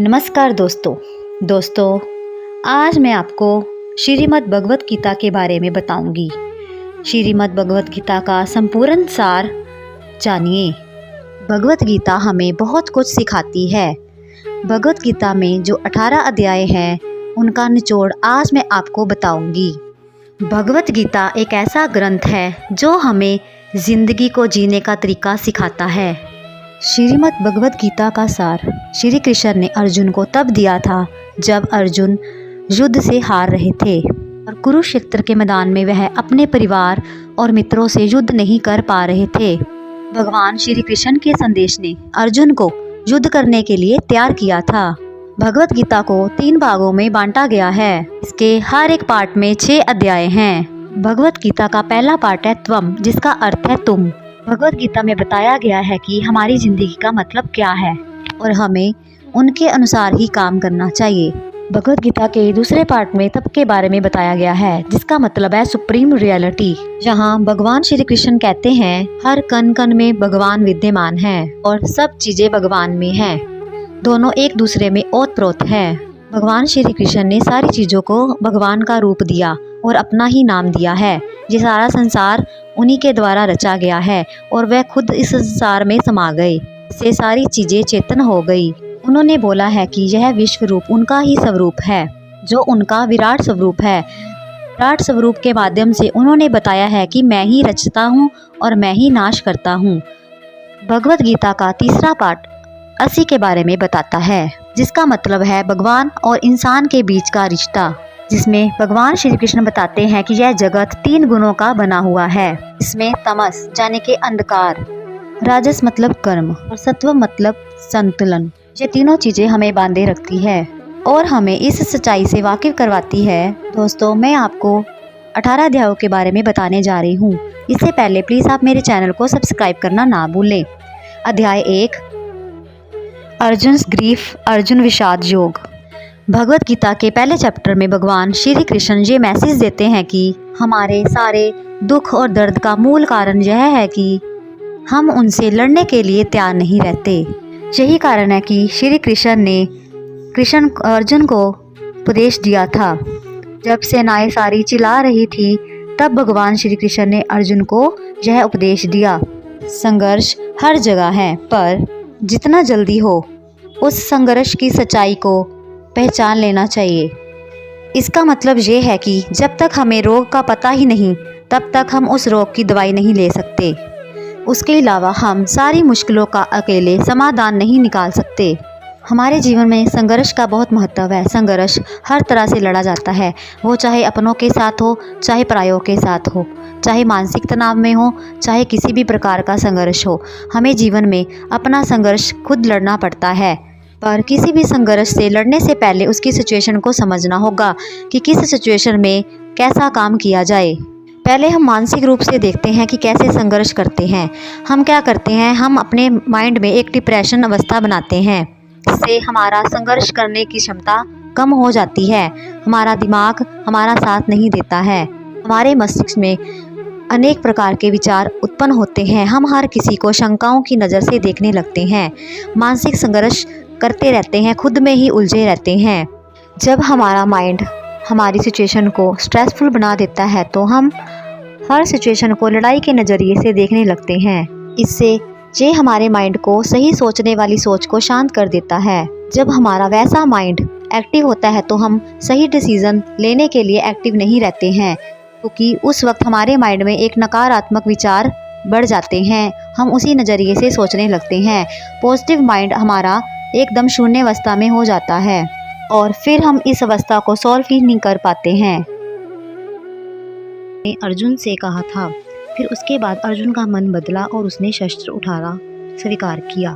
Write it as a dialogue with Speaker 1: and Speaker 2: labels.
Speaker 1: नमस्कार दोस्तों, आज मैं आपको श्रीमद् भगवत गीता के बारे में बताऊंगी। श्रीमद् भगवत गीता का संपूर्ण सार जानिए। भगवत गीता हमें बहुत कुछ सिखाती है। भगवत गीता में जो 18 अध्याय हैं उनका निचोड़ आज मैं आपको बताऊंगी। भगवत गीता एक ऐसा ग्रंथ है जो हमें जिंदगी को जीने का तरीका सिखाता है। श्रीमद् भगवत गीता का सार श्री कृष्ण ने अर्जुन को तब दिया था जब अर्जुन युद्ध से हार रहे थे और कुरुक्षेत्र के मैदान में वह अपने परिवार और मित्रों से युद्ध नहीं कर पा रहे थे। भगवान श्री कृष्ण के संदेश ने अर्जुन को युद्ध करने के लिए तैयार किया था। भगवत गीता को 3 भागों में बांटा गया है। इसके हर एक पार्ट में 6 अध्याय हैं। भगवत गीता का पहला पार्ट है त्वम, जिसका अर्थ है तुम। भगवत गीता में बताया गया है कि हमारी जिंदगी का मतलब क्या है और हमें उनके अनुसार ही काम करना चाहिए। भगवत गीता के दूसरे पार्ट में तप के बारे में बताया गया है, जिसका मतलब है सुप्रीम रियलिटी। जहाँ भगवान श्री कृष्ण कहते हैं हर कण कण में भगवान विद्यमान है और सब चीजें भगवान में हैं। दोनों एक दूसरे में ओतप्रोत है। भगवान श्री कृष्ण ने सारी चीजों को भगवान का रूप दिया और अपना ही नाम दिया है। ये सारा संसार उन्हीं के द्वारा रचा गया है और वह खुद इस संसार में समा गए। से सारी चीजें चेतन हो गई। उन्होंने बोला है कि यह विश्व रूप उनका ही स्वरूप है, जो उनका विराट स्वरूप है। विराट स्वरूप के माध्यम से उन्होंने बताया है कि मैं ही रचता हूँ और मैं ही नाश करता हूँ। भगवत गीता का तीसरा पार्ट 80 के बारे में बताता है, जिसका मतलब है भगवान और इंसान के बीच का रिश्ता, जिसमें भगवान श्री कृष्ण बताते हैं कि यह जगत 3 गुणों का बना हुआ है। इसमें तमस यानी कि अंधकार, राजस मतलब कर्म और सत्व मतलब संतुलन। ये तीनों चीजें हमें बांधे रखती है और हमें इस सच्चाई से वाकिफ करवाती है। दोस्तों, मैं आपको 18 अध्यायों के बारे में बताने जा रही हूँ। इससे पहले प्लीज आप मेरे चैनल को सब्सक्राइब करना ना भूलें। अध्याय 1, अर्जुन ग्रीफ, अर्जुन विषाद योग। भगवत गीता के पहले चैप्टर में भगवान श्री कृष्ण ये मैसेज देते हैं कि हमारे सारे दुख और दर्द का मूल कारण यह है कि हम उनसे लड़ने के लिए तैयार नहीं रहते। यही कारण है कि श्री कृष्ण ने अर्जुन को उपदेश दिया था। जब सेनाएं सारी चिल्ला रही थी तब भगवान श्री कृष्ण ने अर्जुन को यह उपदेश दिया। संघर्ष हर जगह है, पर जितना जल्दी हो उस संघर्ष की सच्चाई को पहचान लेना चाहिए। इसका मतलब ये है कि जब तक हमें रोग का पता ही नहीं तब तक हम उस रोग की दवाई नहीं ले सकते। उसके अलावा हम सारी मुश्किलों का अकेले समाधान नहीं निकाल सकते। हमारे जीवन में संघर्ष का बहुत महत्व है। संघर्ष हर तरह से लड़ा जाता है, वो चाहे अपनों के साथ हो, चाहे परायों के साथ हो, चाहे मानसिक तनाव में हो, चाहे किसी भी प्रकार का संघर्ष हो। हमें जीवन में अपना संघर्ष खुद लड़ना पड़ता है, पर किसी भी संघर्ष से लड़ने से पहले उसकी सिचुएशन को समझना होगा कि किस सिचुएशन में कैसा काम किया जाए। पहले हम मानसिक रूप से देखते हैं कि कैसे संघर्ष करते हैं। हम क्या करते हैं, हम अपने माइंड में एक डिप्रेशन अवस्था बनाते हैं। इससे हमारा संघर्ष करने की क्षमता कम हो जाती है। हमारा दिमाग हमारा साथ नहीं देता है। हमारे मस्तिष्क में अनेक प्रकार के विचार उत्पन्न होते हैं। हम हर किसी को शंकाओं की नज़र से देखने लगते हैं। मानसिक संघर्ष करते रहते हैं, खुद में ही उलझे रहते हैं। जब हमारा माइंड हमारी सिचुएशन को स्ट्रेसफुल बना देता है तो हम हर सिचुएशन को लड़ाई के नज़रिए से देखने लगते हैं। इससे ये हमारे माइंड को सही सोचने वाली सोच को शांत कर देता है। जब हमारा वैसा माइंड एक्टिव होता है तो हम सही डिसीजन लेने के लिए एक्टिव नहीं रहते हैं, क्योंकि उस वक्त हमारे माइंड में एक नकारात्मक विचार बढ़ जाते हैं। हम उसी नज़रिए से सोचने लगते हैं। पॉजिटिव माइंड हमारा एकदम शून्य अवस्था में हो जाता है और फिर हम इस अवस्था को सॉल्व ही नहीं कर पाते हैं। अर्जुन से कहा था। फिर उसके बाद अर्जुन का मन बदला और उसने शस्त्र उठाना स्वीकार किया।